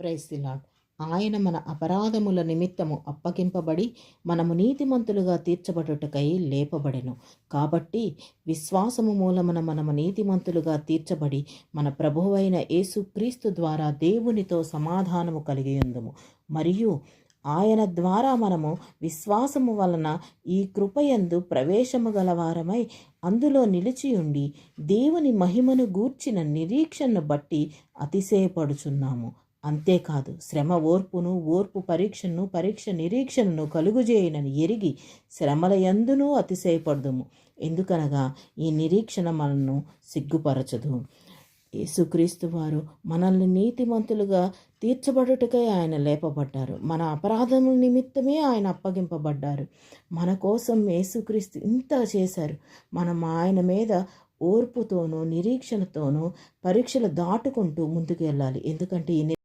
Praise the lord. ఆయన మన అపరాధముల నిమిత్తము అప్పగింపబడి మనము నీతిమంతులుగా తీర్చబడుటకై లేపబడెను. కాబట్టి విశ్వాసము మూలమున మనము నీతిమంతులుగా తీర్చబడి మన ప్రభువైన యేసుక్రీస్తు ద్వారా దేవునితో సమాధానము కలిగి ఉందుము. మరియు ఆయన ద్వారా మనము విశ్వాసము వలన ఈ కృపయందు ప్రవేశము గలవారమై అందులో నిలిచియుండి దేవుని మహిమను గూర్చిన నిరీక్షను బట్టి అతిశయపడుచున్నాము. అంతేకాదు, శ్రమ ఓర్పును, ఓర్పు పరీక్షను, పరీక్ష నిరీక్షణను కలుగుజేయనని ఎరిగి శ్రమల యందునూ అతిశయపడుదుము. ఎందుకనగా ఈ నిరీక్షణ మనను సిగ్గుపరచదు. యేసుక్రీస్తు వారు మనల్ని నీతిమంతులుగా తీర్చబడుటకై ఆయన లేపబడ్డారు. మన అపరాధముల నిమిత్తమే ఆయన అప్పగింపబడ్డారు. మన కోసం యేసుక్రీస్తు ఇంత చేశారు. మనం ఆయన మీద ఓర్పుతోనూ నిరీక్షణతోనూ పరీక్షలు దాటుకుంటూ ముందుకు వెళ్ళాలి. ఎందుకంటే ఈ